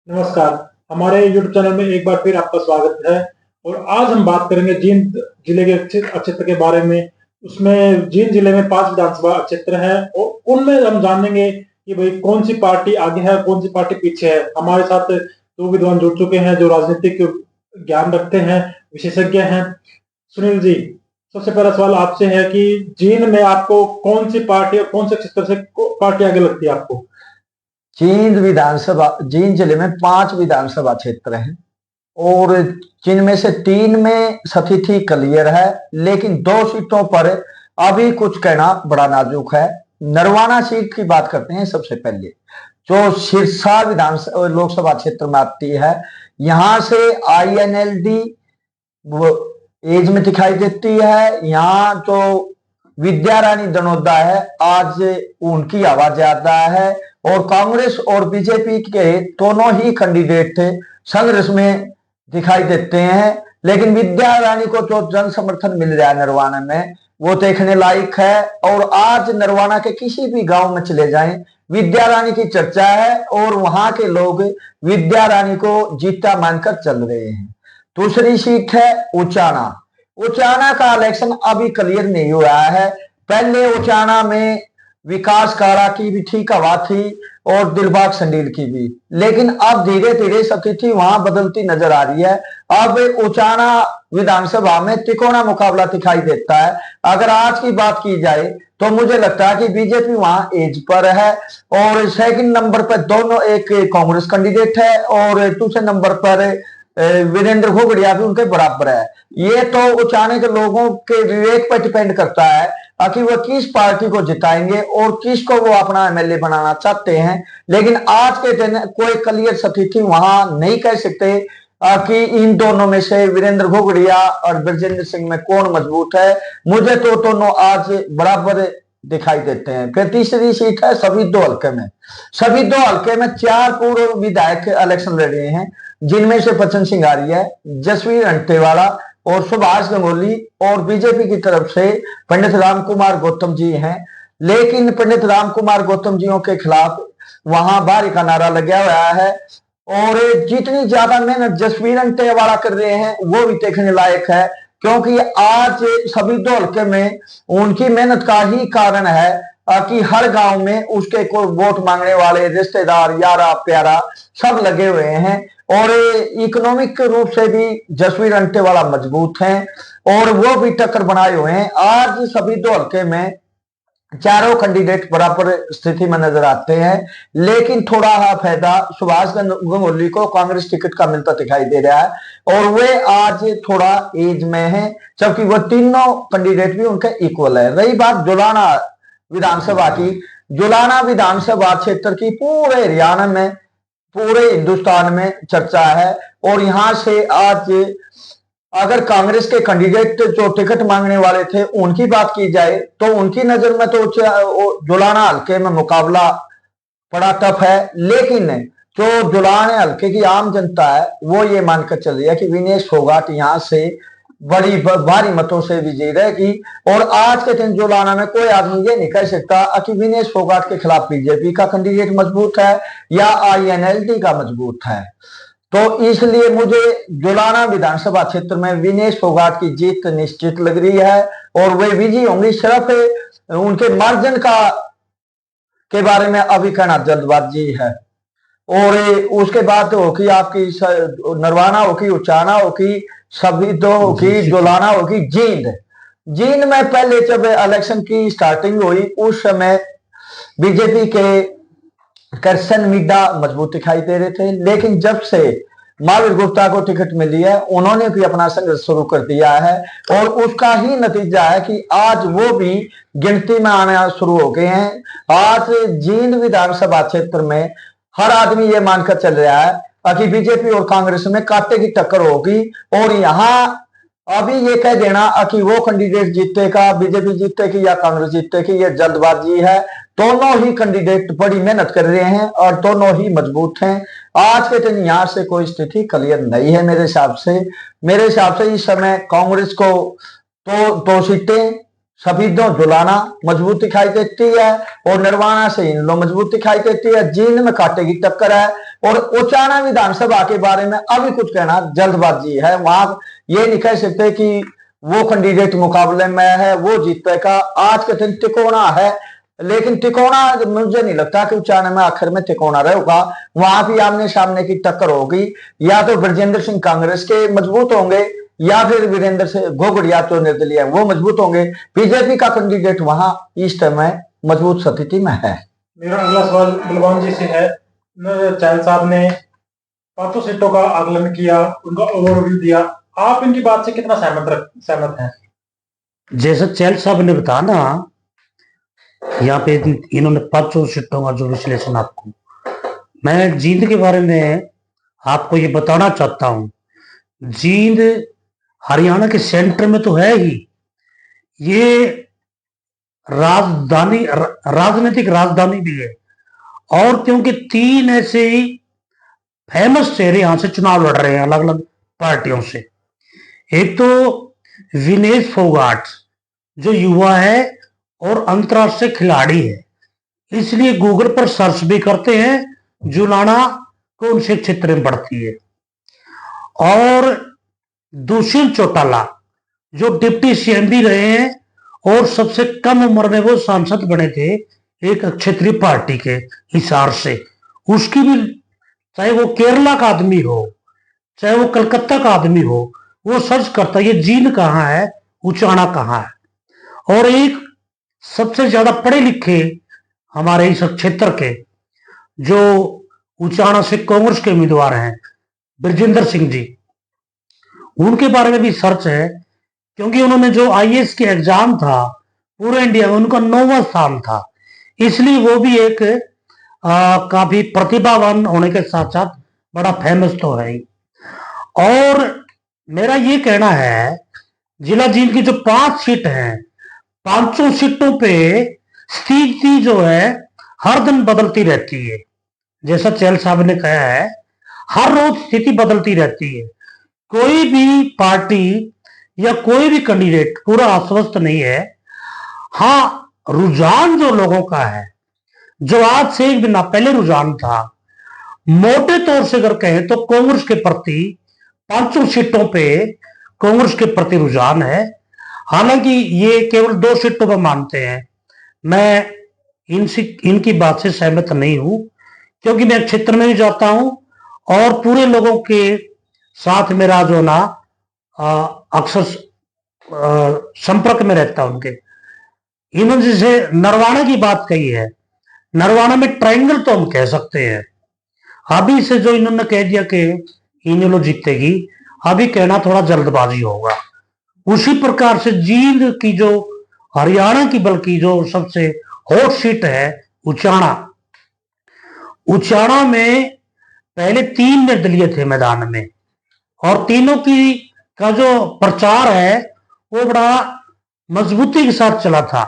नमस्कार। हमारे YouTube channel में एक बार फिर आपका स्वागत है। और आज हम बात करेंगे जींद जिले के क्षेत्र के बारे में। उसमें जींद जिले में 5 विधानसभा क्षेत्र है और उनमें हम जानेंगे कि भाई कौन सी पार्टी आगे है, कौन सी पार्टी पीछे है। हमारे साथ 2 विद्वान जुड़ चुके हैं जो राजनीतिक ज्ञान रखते हैं, विशेषज्ञ हैं। सुनील जी, सबसे पहला सवाल आपसे है कि जींद में आपको कौन सी पार्टी और कौन से क्षेत्र से पार्टी आगे लगती है आपको? जींद जिले में 5 विधानसभा क्षेत्र हैं और जिनमें से 3 में स्थिति क्लियर है, लेकिन 2 सीटों पर अभी कुछ कहना बड़ा नाजुक है। नरवाना सीट की बात करते हैं। सबसे पहले जो सिरसा विधानसभा लोकसभा क्षेत्र में आती है, यहां से INLD एज में दिखाई देती है। यहाँ जो विद्या रानी दनोदा है, आज उनकी आवाज ज्यादा है और कांग्रेस और बीजेपी के दोनों ही कैंडिडेट संघर्ष में दिखाई देते हैं। लेकिन विद्या रानी को जो जन समर्थन मिल रहा है नरवाना में, वो देखने लायक है। और आज नरवाना के किसी भी गांव में चले जाएं, विद्या रानी की चर्चा है और वहां के लोग विद्या रानी को जीता मानकर चल रहे हैं। दूसरी सीट है उचाना। उचाना का इलेक्शन अभी क्लियर नहीं हुआ है। पहले उचाना में विकास कारा की भी ठीक हवा थी और दिलबाग संडील की भी, लेकिन अब धीरे धीरे स्थिति वहां बदलती नजर आ रही है। अब उचाना विधानसभा में तिकोना मुकाबला दिखाई देता है। अगर आज की बात की जाए तो मुझे लगता है कि बीजेपी वहां एज पर है और सेकंड नंबर पर दोनों, एक कांग्रेस कैंडिडेट है और दूसरे नंबर पर वीरेंद्र घोगड़िया भी उनके बराबर है। ये तो उचाने के लोगों के विवेक पर डिपेंड करता है कि वो किस पार्टी को जिताएंगे और किसको वो अपना MLA बनाना चाहते हैं। लेकिन आज के दिन कोई क्लियर स्थिति वहां नहीं कह सकते कि इन दोनों में से वीरेंद्र घोगड़िया और ब्रजेंद्र सिंह में कौन मजबूत है। मुझे तो दोनों आज बराबर दिखाई देते हैं। फिर तीसरी सीट है सभी दो हल्के में। सभी दो हल्के में 4 पूर्व विधायक इलेक्शन लड़ रहे हैं, जिनमें से बच्चन सिंह आर्य, जसवीर अंटेवाला और सुभाष गंगोली, और बीजेपी की तरफ से पंडित राम कुमार गौतम जी हैं। लेकिन पंडित राम कुमार गौतम जियों के खिलाफ वहां बारी का नारा लगा हुआ है और जितनी ज्यादा मेहनत जसवीर अंटेवाला कर रहे हैं वो भी देखने लायक है, क्योंकि आज सभी दो हल्के में उनकी मेहनत का ही कारण है कि हर गांव में उसके कोई वोट मांगने वाले रिश्तेदार, यारा प्यारा सब लगे हुए हैं। और इकोनॉमिक रूप से भी जसवीर अंटेवाला मजबूत हैं और वो भी टक्कर बनाए हुए हैं। आज सभी दो हल्के में चारों कैंडिडेट बराबर स्थिति में नजर आते हैं, लेकिन थोड़ा फायदा सुभाष गंगोली को कांग्रेस टिकट का मिलता दिखाई दे रहा है और वे आज थोड़ा एज में हैं, जबकि वो तीनों कैंडिडेट भी उनके इक्वल है। रही बात जुलाना विधानसभा की, जुलाना विधानसभा क्षेत्र की पूरे हरियाणा में, पूरे हिंदुस्तान में चर्चा है। और यहां से आज अगर कांग्रेस के कैंडिडेट जो टिकट मांगने वाले थे उनकी बात की जाए तो उनकी नजर में तो जुलाना हल्के में मुकाबला बड़ा टफ है। लेकिन जो जुलाना हल्के की आम जनता है वो ये मानकर चल रही है कि विनेश फोगाट यहां से बड़ी भारी मतों से विजयी रहेगी। और आज के दिन जुलाना में कोई आदमी ये नहीं कह सकता कि विनेश फोगाट के खिलाफ बीजेपी का कैंडिडेट मजबूत है या INLD का मजबूत है। तो इसलिए मुझे जुलाना विधानसभा क्षेत्र में विनेश फोगाट की जीत निश्चित लग रही है और वे विजयी होंगी। सिर्फ उनके मार्जिन का के बारे में अभी कहना जल्दबाजी है। और उसके बाद होगी आपकी नरवाना होगी, उचाना होगी, सभी दो होगी, जुलाना होगी, जींद। जींद में पहले जब इलेक्शन की स्टार्टिंग हुई उस समय बीजेपी के करसन मिड्डा मजबूत दिखाई दे रहे थे, लेकिन जब से महावीर गुप्ता को टिकट मिली है उन्होंने भी अपना संघर्ष शुरू कर दिया है और उसका ही नतीजा है कि आज वो भी गिनती में आना शुरू हो गए हैं। आज जींद विधानसभा क्षेत्र में हर आदमी ये मानकर चल रहा है कि बीजेपी और कांग्रेस में कांटे की टक्कर होगी। और यहां अभी ये कह देना कि वो कैंडिडेट जीतेगा, बीजेपी जीतेगी या कांग्रेस जीतेगी, ये जल्दबाजी है। दोनों ही कैंडिडेट बड़ी मेहनत कर रहे हैं और दोनों ही मजबूत हैं। आज के दिन यहां से कोई स्थिति क्लियर नहीं है मेरे हिसाब से। इस समय कांग्रेस को दो सीटें, सभी दो जुलाना मजबूत दिखाई देती है और नरवाना से इन लो मजबूत दिखाई देती है। जींद में कांटे की टक्कर है और उचाना विधानसभा के बारे में अभी कुछ कहना जल्दबाजी है। वहां ये नहीं कह सकते कि वो कैंडिडेट मुकाबले में है वो जीतेगा। आज के दिन तिकोना है, लेकिन तिकोना मुझे नहीं लगता कि उचाना में आखिर में तिकोना रहेगा। वहां भी आमने सामने की टक्कर होगी, या तो ब्रजेंद्र सिंह कांग्रेस के मजबूत होंगे या फिर वीरेंद्र से घोगड़िया तो निर्दलीय वो मजबूत होंगे। बीजेपी का कैंडिडेट वहां इस समय मजबूत स्थिति में है। मेरा अगला सवाल बलवान जी से है। चैन साहब ने 5 सीटों का आकलन किया, उनका ओवरव्यू दिया, आप इनकी बात से कितना सहमत हैं? जैसा चैल साहब ने बताया ना, यहाँ पे इन्होंने 5 सीटों का जो विश्लेषण आपको, मैं जींद के बारे में आपको ये बताना चाहता हूं। जींद हरियाणा के सेंटर में तो है ही, ये राजधानी राजनीतिक राजधानी भी है। और क्योंकि 3 ऐसे फेमस चेहरे यहां से चुनाव लड़ रहे हैं अलग अलग पार्टियों से। एक तो विनेश फोगाट जो युवा है और अंतरराष्ट्रीय खिलाड़ी है, इसलिए गूगल पर सर्च भी करते हैं जुलाना कौन से क्षेत्र में पड़ती है। और दुष्यंत चौटाला जो डिप्टी सीएम भी रहे हैं और सबसे कम उम्र में वो सांसद बने थे एक क्षेत्रीय पार्टी के हिसार से। उसकी भी, चाहे वो केरला का आदमी हो चाहे वो कलकत्ता का आदमी हो, वो सर्च करता है ये जींद कहाँ है, उचाना कहाँ है। और एक सबसे ज्यादा पढ़े लिखे हमारे इस क्षेत्र के जो उचाना से कांग्रेस के उम्मीदवार हैं ब्रजेंद्र सिंह जी, उनके बारे में भी सर्च है। क्योंकि उन्होंने जो आईएएस के एग्जाम था पूरे इंडिया में उनका 9वां स्थान था, इसलिए वो भी एक काफी प्रतिभावान होने के साथ साथ बड़ा फेमस तो है ही। और मेरा ये कहना है, जिला जींद की जो 5 सीट हैं, 5 सीटों पे स्थिति जो है हर दिन बदलती रहती है। जैसा चैल साहब ने कहा है, हर रोज स्थिति बदलती रहती है। कोई भी पार्टी या कोई भी कैंडिडेट पूरा आश्वस्त नहीं है। हाँ, रुझान जो लोगों का है, जो आज से 1 महीना पहले रुझान था, मोटे तौर से अगर कहें तो कांग्रेस के प्रति 5 सीटों पे कांग्रेस के प्रति रुझान है। हालांकि ये केवल 2 सीटों पर मानते हैं, मैं इनकी बात से सहमत नहीं हूं, क्योंकि मैं क्षेत्र में भी जाता हूं और पूरे लोगों के साथ मेरा जो ना अक्सर संपर्क में रहता है उनके। इन्होंने जैसे नरवाना की बात कही है, नरवाना में ट्रायंगल तो हम कह सकते हैं। अभी से जो इन्होंने कह दिया कि इनेलो जीतेगी, अभी कहना थोड़ा जल्दबाजी होगा। उसी प्रकार से जींद की जो हरियाणा की बल्कि जो सबसे हॉट सीट है उचाना, उचाना में पहले 3 निर्दलीय थे मैदान में और तीनों की का जो प्रचार है वो बड़ा मजबूती के साथ चला था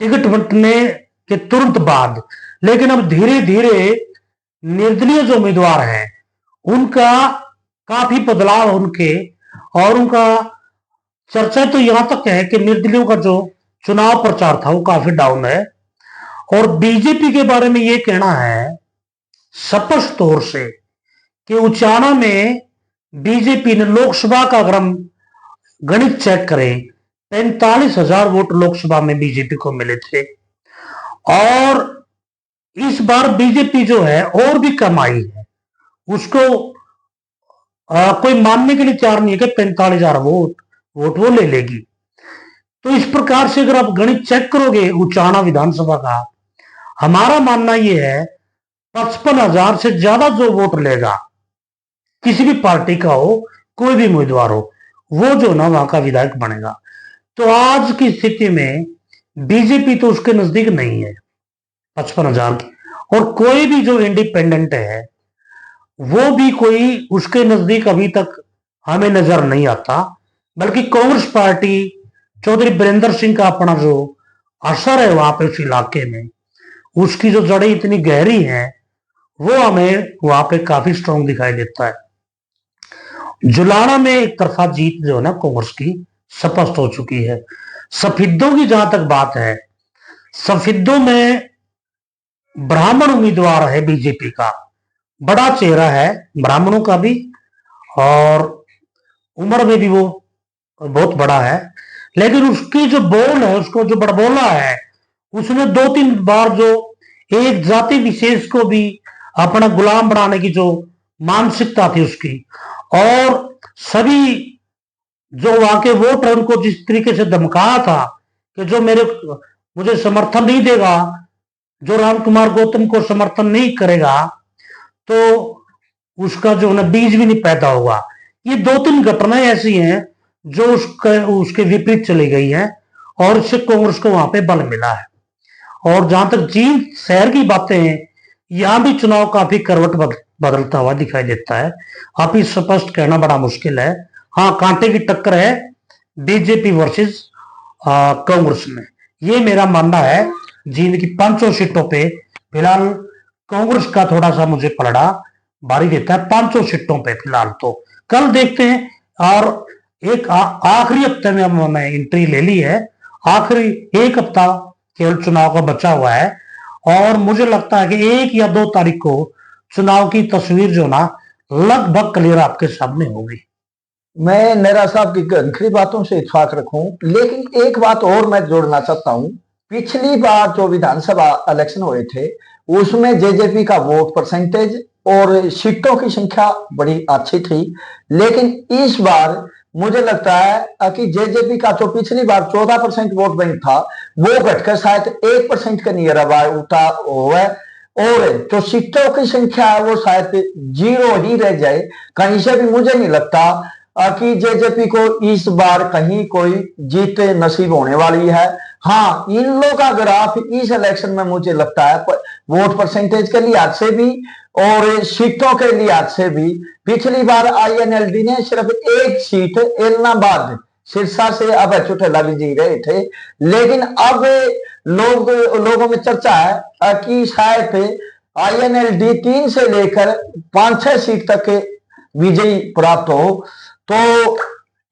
टिकट बंटने के तुरंत बाद। लेकिन अब धीरे धीरे निर्दलीय जो उम्मीदवार हैं उनका काफी बदलाव उनके, और उनका चर्चा तो यहां तक है कि निर्दलीयों का जो चुनाव प्रचार था वो काफी डाउन है। और बीजेपी के बारे में ये कहना है स्पष्ट तौर से कि उचाना में बीजेपी ने लोकसभा का अगर हम गणित चेक करें 45,000 वोट लोकसभा में बीजेपी को मिले थे, और इस बार बीजेपी जो है और भी कम आई है। उसको कोई मानने के लिए तैयार नहीं है कि 45,000 वोट वो ले लेगी। तो इस प्रकार से अगर आप गणित चेक करोगे उचाना विधानसभा का, हमारा मानना यह है 55,000 से ज्यादा जो वोट लेगा, किसी भी पार्टी का हो, कोई भी उम्मीदवार हो, वो जो ना वहां का विधायक बनेगा। तो आज की स्थिति में बीजेपी तो उसके नजदीक नहीं है 55,000 की, और कोई भी जो इंडिपेंडेंट है वो भी कोई उसके नजदीक अभी तक हमें नजर नहीं आता। बल्कि कांग्रेस पार्टी, चौधरी बीरेंद्र सिंह का अपना जो असर है वहां पे उस इलाके में, उसकी जो जड़ें इतनी गहरी हैं, वो हमें वहां पे काफी स्ट्रांग दिखाई देता है। जुलाना में एक तरफा जीत जो है ना कांग्रेस की स्पष्ट हो चुकी है। सफेदों की जहां तक बात है, सफेदों में ब्राह्मण उम्मीदवार है बीजेपी का, बड़ा चेहरा है ब्राह्मणों का भी, और उम्र में भी वो बहुत बड़ा है। लेकिन उसकी जो बोल है, उसको जो बड़बोला है, उसने 2-3 बार जो एक जाति विशेष को भी अपना गुलाम बनाने की जो मानसिकता थी उसकी, और सभी जो वहां के वोट है उनको जिस तरीके से धमकाया था कि जो मुझे समर्थन नहीं देगा, जो राम कुमार गौतम को समर्थन नहीं करेगा, तो उसका जो है बीज भी नहीं पैदा होगा। ये 2-3 घटनाएं ऐसी हैं जो उसके विपरीत चली गई हैं, और इससे कांग्रेस को वहां पे बल मिला है। और जहां तक जींद शहर की बातें हैं, यहां भी चुनाव काफी करवट बदलता हुआ दिखाई देता है। अभी स्पष्ट कहना बड़ा मुश्किल है। हाँ, कांटे की टक्कर है बीजेपी वर्सेस कांग्रेस में, ये मेरा मानना है। जींद की 5 सीटों पे फिलहाल कांग्रेस का थोड़ा सा मुझे पलड़ा भारी देता है, 5 सीटों पे फिलहाल। तो कल देखते हैं। और एक आखिरी हफ्ते में हमने एंट्री ले ली है, आखिरी एक हफ्ता केवल चुनाव का बचा हुआ है, और मुझे लगता है कि 1 या 2 तारीख को चुनाव की तस्वीर जो ना लगभग क्लियर आपके सामने होगी। मैं नेरा साहब की गंखरी बातों से इत्फाक रखूं, लेकिन एक बात और मैं जोड़ना चाहता हूं। पिछली बार जो विधानसभा इलेक्शन हुए थे उसमें जेजेपी का वोट परसेंटेज और सीटों की संख्या बड़ी अच्छी थी, लेकिन इस बार मुझे लगता है कि जेजेपी का जो पिछली बार 14% वोट बैंक था वो घटकर शायद 1% के नियर अबाउट उठा हुआ है, और जो सीटों की संख्या है वो शायद 0 ही रह जाए। कहीं से भी मुझे नहीं लगता कि जेजेपी को इस बार कहीं कोई जीत नसीब होने वाली है। हाँ, इन लोगों का ग्राफ इस इलेक्शन में मुझे लगता है वोट परसेंटेज के लिहाज से भी और सीटों के लिहाज से भी, पिछली बार आईएनएलडी ने सिर्फ 1 सीट एलनाबाद सिरसा से अब चुटेला भी जी रहे थे, लेकिन अब लोगों में चर्चा है कि शायद आईएनएलडी 3 से लेकर 5-6 सीट तक के विजयी प्राप्त हो। तो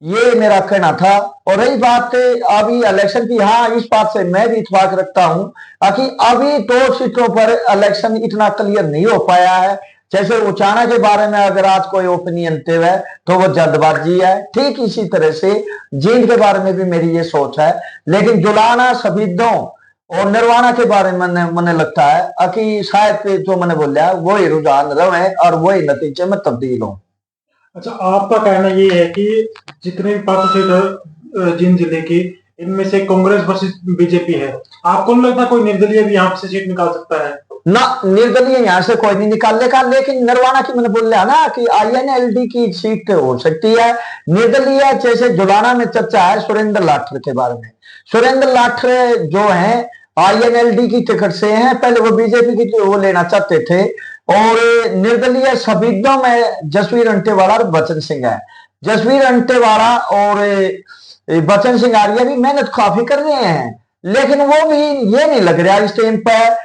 ये मेरा कहना था। और रही बात अभी इलेक्शन की, हाँ, इस बात से मैं भी इत्फाक रखता हूं कि अभी 2 सीटों पर इलेक्शन इतना क्लियर नहीं हो पाया है। जैसे उचाना के बारे में अगर आज कोई ओपिनियन देव है तो वो जल्दबाजी है, ठीक इसी तरह से जींद के बारे में भी मेरी ये सोच है। लेकिन जुलाना, सफीदों और निर्वाणा के बारे में मैंने लगता है कि शायद जो मैंने बोला वही रुझान रहे और वही नतीजे में तब्दील हो। अच्छा, आपका कहना ये है कि जितने भी 5 सीट जींद जिले की, इनमें से कांग्रेस वर्सेस बीजेपी है, आपको नहीं लगता कोई निर्दलीय भी यहाँ से सीट निकाल सकता है? ना, निर्दलीय यहाँ से कोई नहीं निकालेगा, लेकिन निर्वाणा की मैंने बोल रहा ना कि आईएनएलडी की सीट हो सकती है। निर्दलीय जैसे जुलाना में चर्चा है सुरेंद्र लाठर के बारे में। सुरेंद्र लाठर जो है आईएनएलडी की टिकट से हैं, पहले वो बीजेपी की वो लेना चाहते थे। और निर्दलीय सफीदों में जसवीर अंटेवाड़ा और बचन सिंह है। जसवीर अंटेवाड़ा और बचन सिंह आर्य भी मेहनत काफी कर रहे हैं, लेकिन वो भी ये नहीं लग रहा इस टाइम पर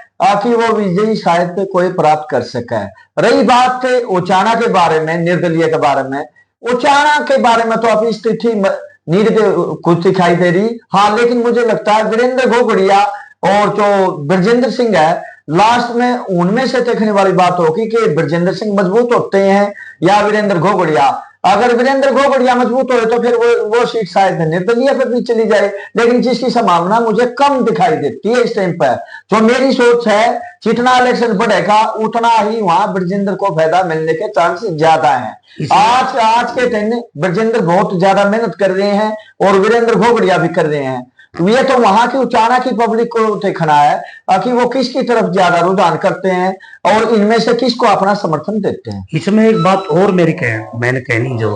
कि वो विजयी शायद कोई प्राप्त कर सके। रही बात उचाना के बारे में, निर्दलीय के बारे में, उचाना के बारे में तो अभी स्थिति नीड कुछ दिखाई दे रही। हाँ, लेकिन मुझे लगता है वीरेंद्र घोगड़िया और जो ब्रजेंद्र सिंह है, लास्ट में उनमें से देखने वाली बात होगी कि ब्रजेंद्र सिंह मजबूत होते हैं या वीरेंद्र घोगड़िया। अगर वीरेंद्र घोगड़िया मजबूत हो तो फिर वो सीट शायद निर्दलीय पर भी चली जाए, लेकिन जिसकी संभावना मुझे कम दिखाई देती है इस टाइम पर। जो मेरी सोच है, जितना इलेक्शन बढ़ेगा उतना ही वहां ब्रजेंद्र को फायदा मिलने के चांस ज्यादा है। आज के दिन ब्रजेंद्र बहुत ज्यादा मेहनत कर रहे हैं और वीरेंद्र घोगड़िया भी कर रहे हैं। ये तो वहां की उचाना की पब्लिक को देखना है कि वो किसकी तरफ ज्यादा रुझान करते हैं और इनमें से किसको अपना समर्थन देते हैं। इसमें एक बात और मैंने कहनी जो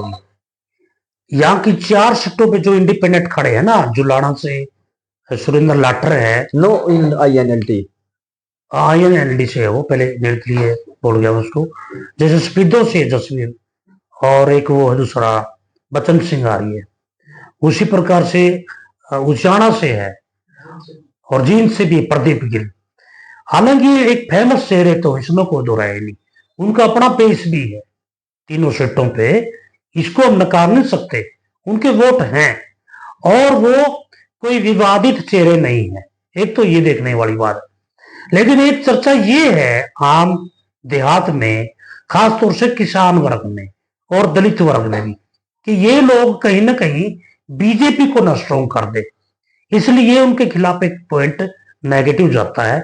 यहाँ की 4 सीटों पे जो इंडिपेंडेंट खड़े हैं ना, जुलाना से सुरेंद्र लाठर है, नो इन आईएनएलडी से है वो, पहले निर्दलीय बोल गया उसको। जैसे स्पीडो से जसवीर और एक वो है दूसरा बचन सिंह आ रही है, उसी प्रकार से उचाना से है और जींद से भी प्रदीप गिल। हालांकि एक फेमस चेहरे है तो इसमें कोई दो राय नहीं, उनका अपना पेश भी है 3 सीटों पे, इसको हम नकार नहीं सकते। उनके वोट हैं और वो कोई विवादित चेहरे नहीं है, एक तो ये देखने वाली बात है। लेकिन एक चर्चा ये है आम देहात में खासतौर से किसान वर्ग में और दलित वर्ग में भी, कि ये लोग कहीं ना कहीं बीजेपी को न स्ट्रॉन्ग कर दे, इसलिए उनके खिलाफ एक पॉइंट नेगेटिव जाता है।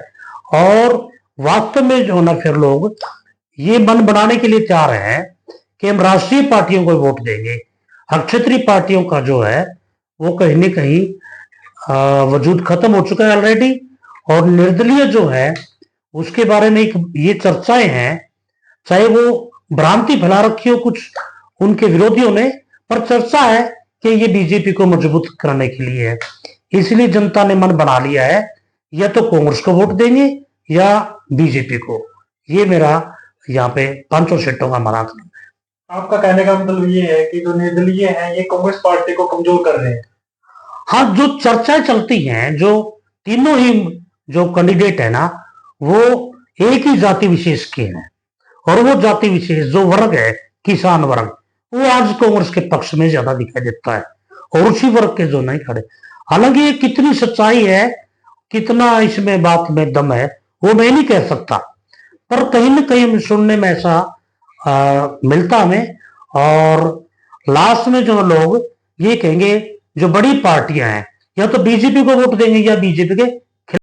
और वास्तव में जो ना फिर लोग ये मन बनाने के लिए तैयार हैं कि हम राष्ट्रीय पार्टियों को वोट देंगे, क्षेत्रीय पार्टियों का जो है वो कहीं ना कहीं वजूद खत्म हो चुका है ऑलरेडी। और निर्दलीय जो है उसके बारे में एक ये चर्चाएं हैं, चाहे वो भ्रांति फैला रखी हो कुछ उनके विरोधियों ने, पर चर्चा है कि ये बीजेपी को मजबूत करने के लिए है। इसलिए जनता ने मन बना लिया है या तो कांग्रेस को वोट देंगे या बीजेपी को। ये मेरा यहाँ पे 500 सीटों का माना। आपका कहने का मतलब ये है कि जो निर्दलीय हैं ये कांग्रेस पार्टी को कमजोर कर रहे हैं। हाँ, जो चर्चाएं चलती हैं, जो तीनों ही जो कैंडिडेट है ना वो एक ही जाति विशेष के हैं, और वो जाति विशेष जो वर्ग है किसान वर्ग, वो आज कांग्रेस के पक्ष में ज्यादा दिखाई देता है और उसी वर्ग के जो नहीं खड़े। हालांकि ये कितनी सच्चाई है, कितना इसमें बात में दम है, वो मैं नहीं कह सकता, पर कहीं ना कहीं सुनने में ऐसा मिलता हमें। और लास्ट में जो लोग ये कहेंगे जो बड़ी पार्टियां हैं या तो बीजेपी को वोट देंगे या बीजेपी के